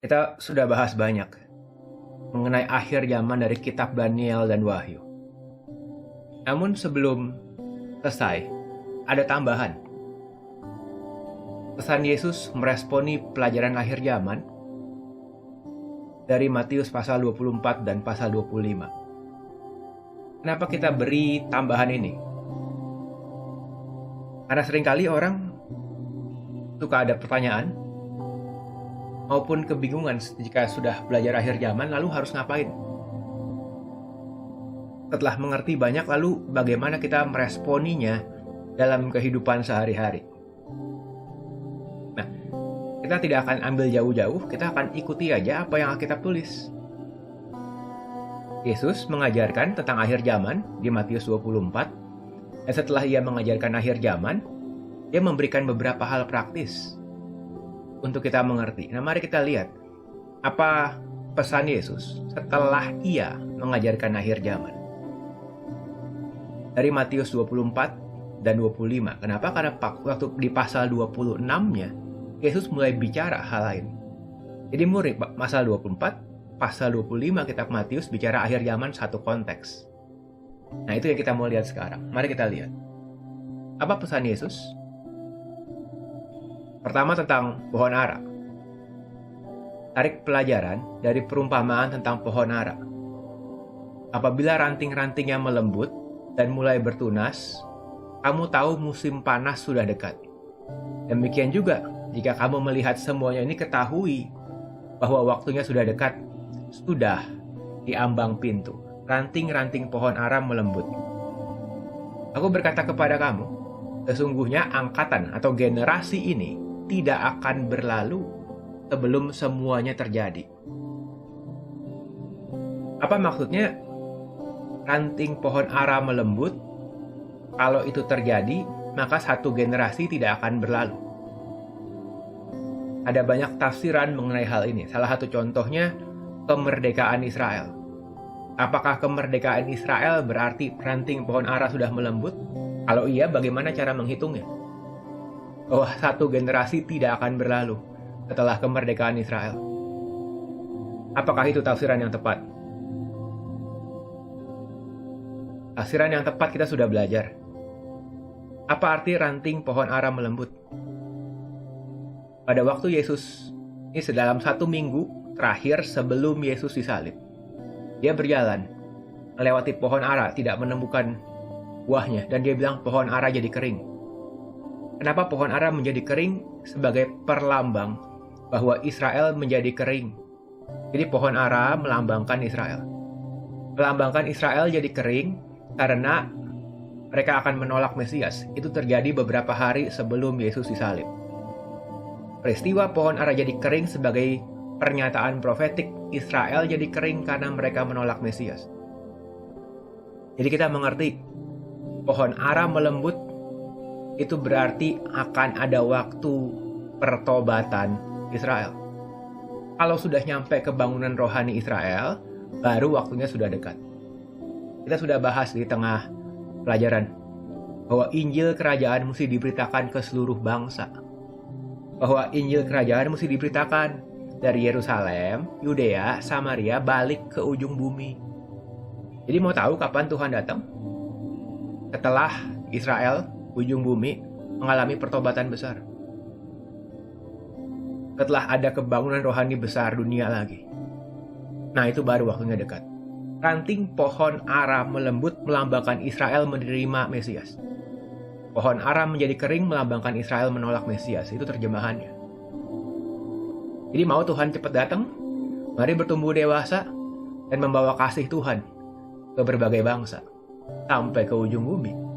Kita sudah bahas banyak mengenai akhir zaman dari kitab Daniel dan Wahyu. Namun sebelum selesai, ada tambahan. Pesan Yesus meresponi pelajaran akhir zaman dari Matius pasal 24 dan pasal 25. Kenapa kita beri tambahan ini? Karena seringkali orang suka ada pertanyaan maupun kebingungan jika sudah belajar akhir zaman, lalu harus ngapain? Setelah mengerti banyak, lalu bagaimana kita meresponinya dalam kehidupan sehari-hari? Nah, kita tidak akan ambil jauh-jauh, kita akan ikuti aja apa yang Alkitab tulis. Yesus mengajarkan tentang akhir zaman di Matius 24, dan setelah ia mengajarkan akhir zaman, dia memberikan beberapa hal praktis untuk kita mengerti. Nah, mari kita lihat apa pesan Yesus setelah ia mengajarkan akhir zaman. Dari Matius 24 dan 25. Kenapa? Karena waktu di pasal 26-nya, Yesus mulai bicara hal lain. Jadi murid pasal 24, pasal 25 kitab Matius bicara akhir zaman satu konteks. Nah, itu yang kita mau lihat sekarang. Mari kita lihat. Apa pesan Yesus? Pertama, tentang pohon ara. Tarik pelajaran dari perumpamaan tentang pohon ara. Apabila ranting-rantingnya melembut dan mulai bertunas, kamu tahu musim panas sudah dekat. Demikian juga, jika kamu melihat semuanya ini, ketahui bahwa waktunya sudah dekat, sudah di ambang pintu. Ranting-ranting pohon ara melembut. Aku berkata kepada kamu, sesungguhnya angkatan atau generasi ini tidak akan berlalu sebelum semuanya terjadi. Apa maksudnya ranting pohon ara melembut? Kalau itu terjadi, maka satu generasi tidak akan berlalu. Ada banyak tafsiran mengenai hal ini. Salah satu contohnya, kemerdekaan Israel. Apakah kemerdekaan Israel berarti ranting pohon ara sudah melembut? Kalau iya, bagaimana cara menghitungnya? Bahwa satu generasi tidak akan berlalu setelah kemerdekaan Israel. Apakah itu tafsiran yang tepat? Tafsiran yang tepat kita sudah belajar. Apa arti ranting pohon ara melembut? Pada waktu Yesus, ini dalam 1 minggu terakhir sebelum Yesus disalib, dia berjalan, melewati pohon ara, tidak menemukan buahnya, dan dia bilang pohon ara jadi kering. Kenapa pohon ara menjadi kering? Sebagai perlambang bahwa Israel menjadi kering. Jadi pohon ara melambangkan Israel. Melambangkan Israel jadi kering karena mereka akan menolak Mesias. Itu terjadi beberapa hari sebelum Yesus disalib. Peristiwa pohon ara jadi kering sebagai pernyataan profetik. Israel jadi kering karena mereka menolak Mesias. Jadi kita mengerti pohon ara melembut itu berarti akan ada waktu pertobatan Israel. Kalau sudah nyampe kebangunan rohani Israel, baru waktunya sudah dekat. Kita sudah bahas di tengah pelajaran bahwa Injil Kerajaan mesti diberitakan ke seluruh bangsa. Bahwa Injil Kerajaan mesti diberitakan dari Yerusalem, Yudea, Samaria, balik ke ujung bumi. Jadi mau tahu kapan Tuhan datang? Setelah Israel, ujung bumi, mengalami pertobatan besar. Setelah ada kebangunan rohani besar dunia lagi. Nah, itu baru waktunya dekat. Ranting pohon ara melembut melambangkan Israel menerima Mesias. Pohon ara menjadi kering melambangkan Israel menolak Mesias. Itu terjemahannya. Jadi mau Tuhan cepat datang? Mari bertumbuh dewasa dan membawa kasih Tuhan ke berbagai bangsa sampai ke ujung bumi.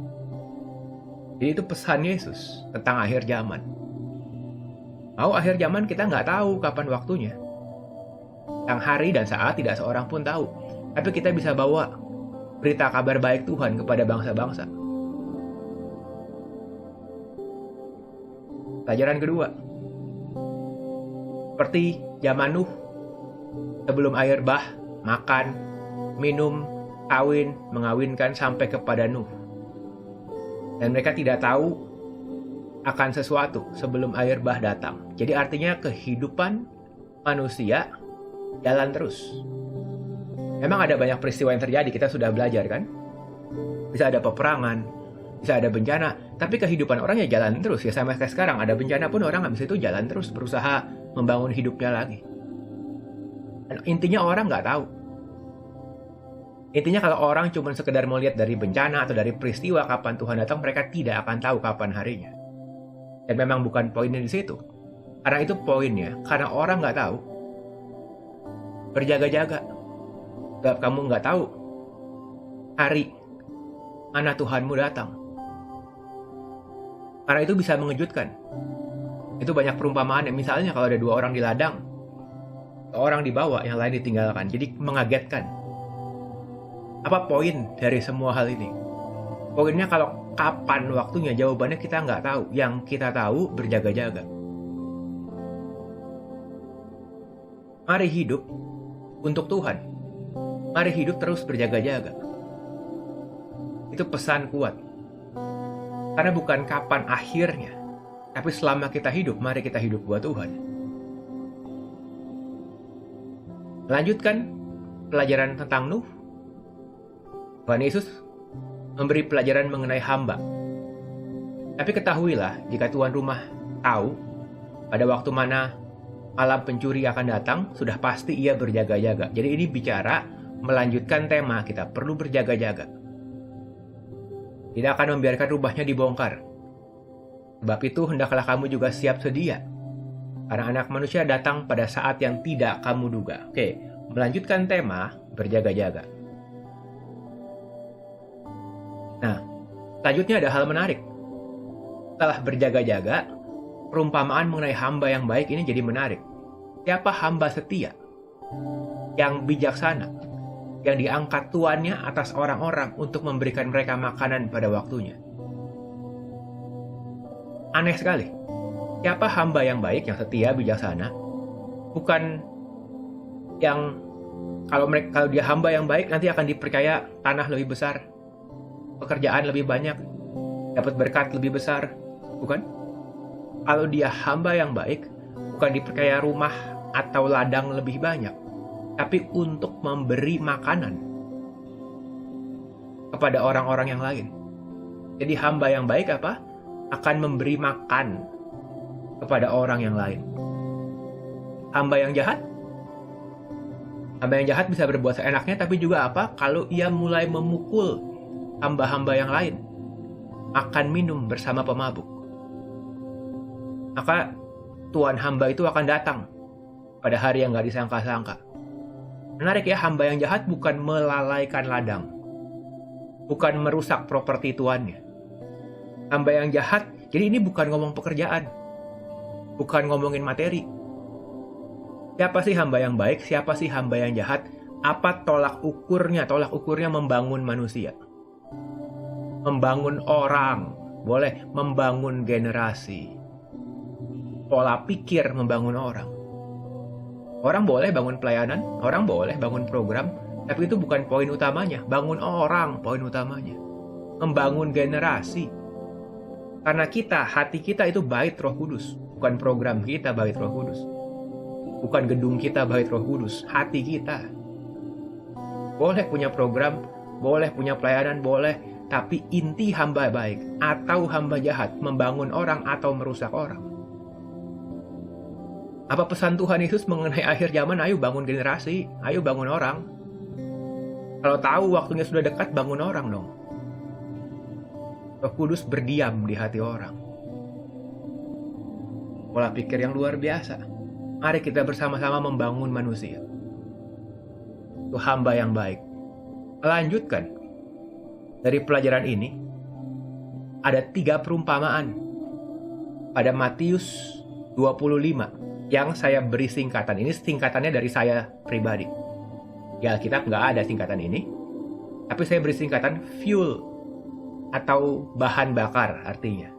Jadi itu pesan Yesus tentang akhir zaman. Mau akhir zaman kita nggak tahu kapan waktunya. Tentang hari dan saat tidak seorang pun tahu. Tapi kita bisa bawa berita kabar baik Tuhan kepada bangsa-bangsa. Pelajaran kedua. Seperti zaman Nuh. Sebelum air bah, makan, minum, kawin, mengawinkan sampai kepada Nuh. Dan mereka tidak tahu akan sesuatu sebelum air bah datang. Jadi artinya kehidupan manusia jalan terus. Memang ada banyak peristiwa yang terjadi, kita sudah belajar kan? Bisa ada peperangan, bisa ada bencana, tapi kehidupan orang ya jalan terus. Ya sampai sekarang ada bencana pun orang habis itu jalan terus, berusaha membangun hidupnya lagi. Dan intinya orang nggak tahu. Intinya kalau orang cuma sekedar melihat dari bencana atau dari peristiwa kapan Tuhan datang, mereka tidak akan tahu kapan harinya. Dan memang bukan poinnya di situ. Karena itu poinnya, karena orang nggak tahu, berjaga-jaga. Sebab kamu nggak tahu hari mana Tuhanmu datang. Karena itu bisa mengejutkan. Itu banyak perumpamaan. Misalnya kalau ada 2 orang di ladang, orang dibawa, yang lain ditinggalkan. Jadi mengagetkan. Apa poin dari semua hal ini? Poinnya kalau kapan waktunya, jawabannya kita nggak tahu. Yang kita tahu berjaga-jaga. Mari hidup untuk Tuhan. Mari hidup terus berjaga-jaga. Itu pesan kuat. Karena bukan kapan akhirnya, tapi selama kita hidup, mari kita hidup buat Tuhan. Lanjutkan pelajaran tentang Nuh. Tuhan Yesus memberi pelajaran mengenai hamba. Tapi ketahuilah, jika tuan rumah tahu pada waktu mana malam pencuri akan datang, sudah pasti ia berjaga-jaga. Jadi ini bicara melanjutkan tema, kita perlu berjaga-jaga. Tidak akan membiarkan rumahnya dibongkar. Sebab itu hendaklah kamu juga siap sedia. Karena anak manusia datang pada saat yang tidak kamu duga. Oke, melanjutkan tema berjaga-jaga. Nah, selanjutnya ada hal menarik. Setelah berjaga-jaga, perumpamaan mengenai hamba yang baik ini jadi menarik. Siapa hamba setia? Yang bijaksana? Yang diangkat tuannya atas orang-orang untuk memberikan mereka makanan pada waktunya. Aneh sekali. Siapa hamba yang baik, yang setia, bijaksana? Bukan yang kalau dia hamba yang baik nanti akan dipercaya tanah lebih besar, pekerjaan lebih banyak, dapat berkat lebih besar, bukan? Kalau dia hamba yang baik, bukan dipercaya rumah atau ladang lebih banyak, tapi untuk memberi makanan kepada orang-orang yang lain. Jadi hamba yang baik apa? Akan memberi makan kepada orang yang lain. Hamba yang jahat? Hamba yang jahat bisa berbuat seenaknya, tapi juga apa? Kalau ia mulai memukul hamba-hamba yang lain, makan minum bersama pemabuk, maka tuan hamba itu akan datang pada hari yang gak disangka-sangka. Menarik ya, hamba yang jahat bukan melalaikan ladang, bukan merusak properti tuannya. Hamba yang jahat, jadi ini bukan ngomong pekerjaan, bukan ngomongin materi. Siapa sih hamba yang baik, siapa sih hamba yang jahat? Apa tolak ukurnya? Tolak ukurnya membangun manusia, membangun orang, boleh membangun generasi, pola pikir membangun orang. Orang boleh bangun pelayanan, orang boleh bangun program, tapi itu bukan poin utamanya. Bangun orang, poin utamanya. Membangun generasi. Karena hati kita itu bait Roh Kudus. Bukan program kita bait Roh Kudus. Bukan gedung kita bait Roh Kudus. Hati kita. Boleh punya program, boleh punya pelayanan, boleh. Tapi inti hamba baik atau hamba jahat, membangun orang atau merusak orang. Apa pesan Tuhan Yesus mengenai akhir zaman? Ayo bangun generasi, ayo bangun orang. Kalau tahu waktunya sudah dekat, bangun orang dong. Roh Kudus berdiam di hati orang. Pola pikir yang luar biasa. Mari kita bersama-sama membangun manusia. Itu hamba yang baik. Melanjutkan. Dari pelajaran ini, ada 3 perumpamaan. Pada Matius 25. Yang saya beri singkatan. Ini singkatannya dari saya pribadi. Di Alkitab nggak ada singkatan ini. Tapi saya beri singkatan fuel atau bahan bakar artinya.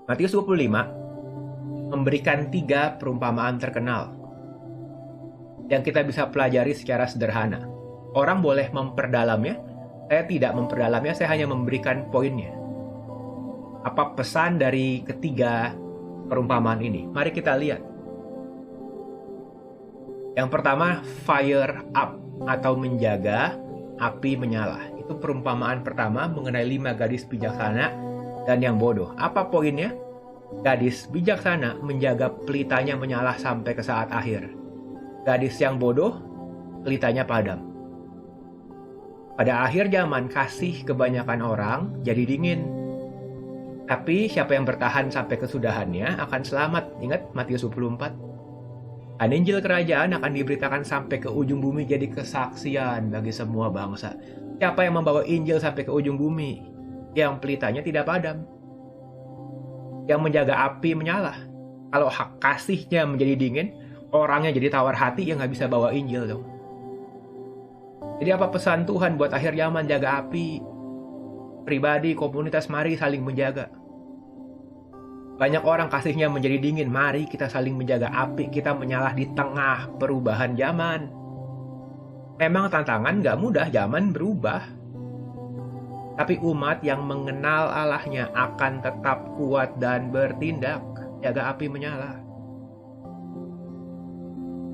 Matius 25 memberikan 3 perumpamaan terkenal yang kita bisa pelajari secara sederhana. Orang boleh memperdalamnya. Saya tidak memperdalamnya, saya hanya memberikan poinnya. Apa pesan dari ketiga perumpamaan ini? Mari kita lihat. Yang pertama, fire up atau menjaga api menyala. Itu perumpamaan pertama mengenai 5 gadis bijaksana dan yang bodoh. Apa poinnya? Gadis bijaksana menjaga pelitanya menyala sampai ke saat akhir. Gadis yang bodoh, pelitanya padam. Pada akhir zaman, kasih kebanyakan orang jadi dingin. Tapi siapa yang bertahan sampai kesudahannya akan selamat. Ingat Matius 24. Dan Injil kerajaan akan diberitakan sampai ke ujung bumi jadi kesaksian bagi semua bangsa. Siapa yang membawa Injil sampai ke ujung bumi? Yang pelitanya tidak padam. Yang menjaga api menyala. Kalau hak kasihnya menjadi dingin, orangnya jadi tawar hati, yang nggak bisa bawa Injil dong. Jadi apa pesan Tuhan buat akhir zaman? Jaga api. Pribadi, komunitas, mari saling menjaga. Banyak orang kasihnya menjadi dingin. Mari kita saling menjaga api kita menyala di tengah perubahan zaman. Memang tantangan gak mudah, zaman berubah. Tapi umat yang mengenal Allahnya akan tetap kuat dan bertindak. Jaga api menyala.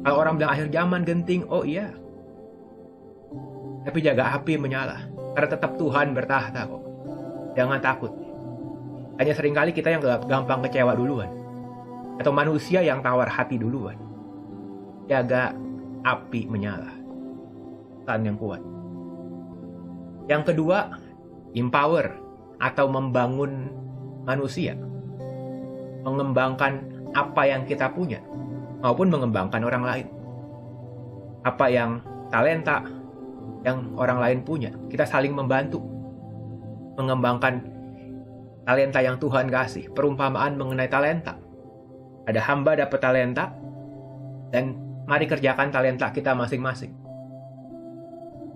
Kalau orang bilang akhir zaman genting, oh iya. Tapi jaga api menyala. Karena tetap Tuhan bertahta kok. Jangan takut. Hanya seringkali kita yang gampang kecewa duluan. Atau manusia yang tawar hati duluan. Jaga api menyala. Tahan yang kuat. Yang kedua, empower atau membangun manusia. Mengembangkan apa yang kita punya. Maupun mengembangkan orang lain. Apa yang talenta yang orang lain punya. Kita saling membantu. Mengembangkan talenta yang Tuhan kasih. Perumpamaan mengenai talenta. Ada hamba dapat talenta. Dan mari kerjakan talenta kita masing-masing.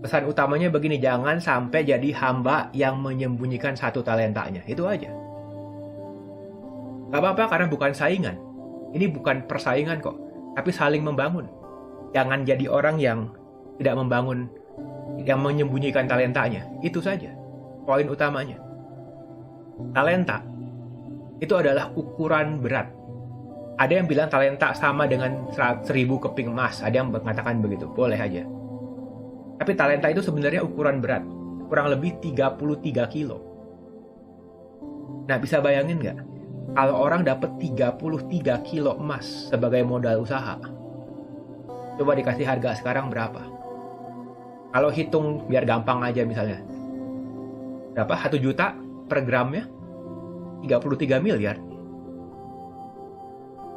Pesan utamanya begini. Jangan sampai jadi hamba yang menyembunyikan satu talentanya. Itu aja. Gak apa-apa karena bukan saingan. Ini bukan persaingan kok. Tapi saling membangun. Jangan jadi orang yang tidak membangun. Yang menyembunyikan talentanya. Itu saja. Poin utamanya. Talenta itu adalah ukuran berat. Ada yang bilang talenta sama dengan 1.000 keping emas. Ada yang mengatakan begitu, boleh aja. Tapi talenta itu sebenarnya ukuran berat. Kurang lebih 33 kilo. Nah, bisa bayangin nggak? Kalau orang dapat 33 kilo emas sebagai modal usaha. Coba dikasih harga sekarang berapa? Kalau hitung biar gampang aja misalnya. Berapa? 1 juta per gramnya? 33 miliar.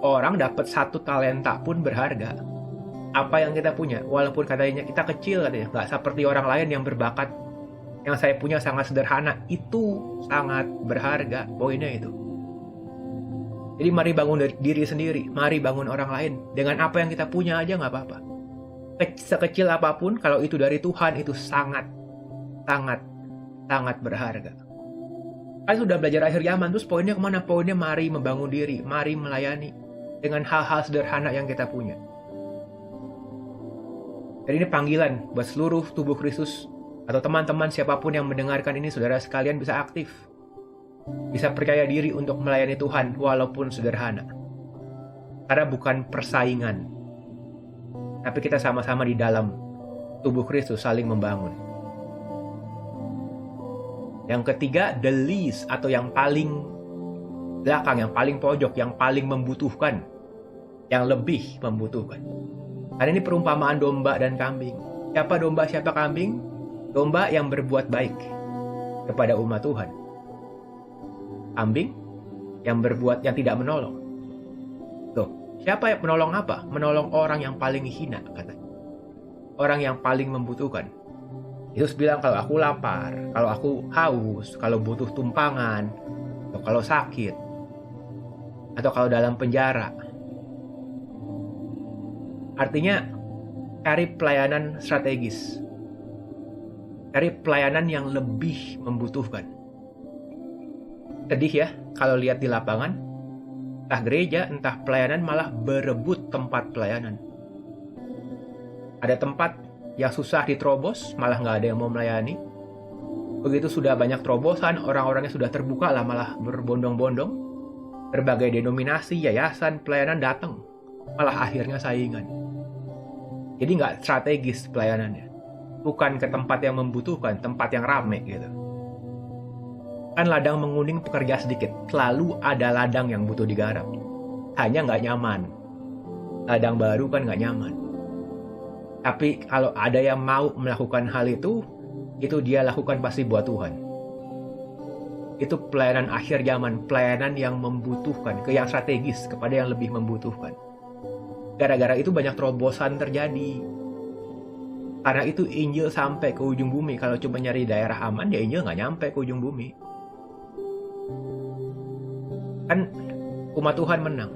Orang dapat satu talenta pun berharga. Apa yang kita punya, walaupun katanya kita kecil katanya, nggak seperti orang lain yang berbakat. Yang saya punya sangat sederhana, itu sangat berharga. Poinnya itu. Jadi mari bangun diri sendiri, mari bangun orang lain. Dengan apa yang kita punya aja nggak apa-apa. Sekecil apapun, kalau itu dari Tuhan, itu sangat berharga. Kan sudah belajar akhir zaman, terus poinnya kemana? Poinnya mari membangun diri, mari melayani dengan hal-hal sederhana yang kita punya. Jadi ini panggilan buat seluruh tubuh Kristus atau teman-teman siapapun yang mendengarkan ini, saudara sekalian bisa aktif. Bisa percaya diri untuk melayani Tuhan walaupun sederhana. Karena bukan persaingan. Tapi kita sama-sama di dalam tubuh Kristus saling membangun. Yang ketiga, the least atau yang paling belakang, yang paling pojok, yang paling membutuhkan, yang lebih membutuhkan. Karena ini perumpamaan domba dan kambing. Siapa domba, siapa kambing? Domba yang berbuat baik kepada umat Tuhan. Kambing yang berbuat yang tidak menolong. Tuh, siapa yang menolong apa? Menolong orang yang paling hina, katanya. Orang yang paling membutuhkan. Yesus bilang kalau aku lapar, kalau aku haus, kalau butuh tumpangan, atau kalau sakit, atau kalau dalam penjara. Artinya cari pelayanan strategis. Cari pelayanan yang lebih membutuhkan. Sedih ya kalau lihat di lapangan, entah gereja, entah pelayanan malah berebut tempat pelayanan. Ada tempat yang susah diterobos, malah nggak ada yang mau melayani. Begitu sudah banyak terobosan, orang-orangnya sudah terbuka lah malah berbondong-bondong. Berbagai denominasi, yayasan, pelayanan datang. Malah akhirnya saingan. Jadi nggak strategis pelayanannya. Bukan ke tempat yang membutuhkan, tempat yang rame gitu. Kan ladang menguning pekerja sedikit, selalu ada ladang yang butuh digarap. Hanya nggak nyaman. Ladang baru kan nggak nyaman. Tapi kalau ada yang mau melakukan hal itu dia lakukan pasti buat Tuhan. Itu pelayanan akhir zaman, pelayanan yang membutuhkan, yang strategis kepada yang lebih membutuhkan. Gara-gara itu banyak terobosan terjadi. Karena itu Injil sampai ke ujung bumi. Kalau cuma nyari daerah aman, ya Injil nggak nyampe ke ujung bumi. Kan umat Tuhan menang.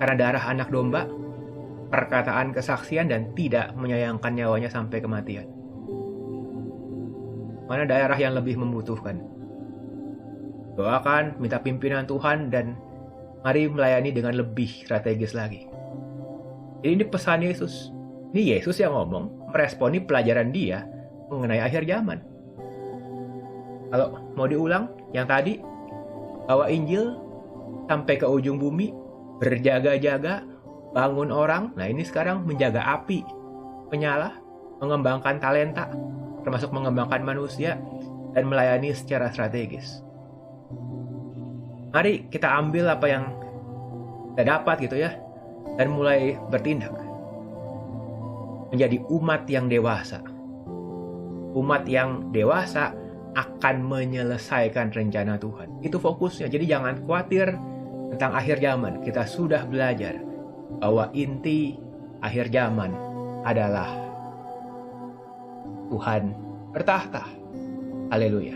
Karena darah anak domba, perkataan kesaksian, dan tidak menyayangkan nyawanya sampai kematian. Mana daerah yang lebih membutuhkan? Doakan, minta pimpinan Tuhan, dan mari melayani dengan lebih strategis lagi. Jadi ini pesan Yesus. Ini Yesus yang ngomong, meresponi pelajaran dia mengenai akhir zaman. Kalau mau diulang, yang tadi, bawa Injil sampai ke ujung bumi, berjaga-jaga, bangun orang. Nah ini sekarang menjaga api, menyala, mengembangkan talenta, termasuk mengembangkan manusia, dan melayani secara strategis. Mari kita ambil apa yang kita dapat gitu ya, dan mulai bertindak. Menjadi umat yang dewasa. Umat yang dewasa akan menyelesaikan rencana Tuhan. Itu fokusnya. Jadi jangan khawatir tentang akhir zaman. Kita sudah belajar bahwa inti akhir zaman adalah Tuhan bertahta. Haleluya.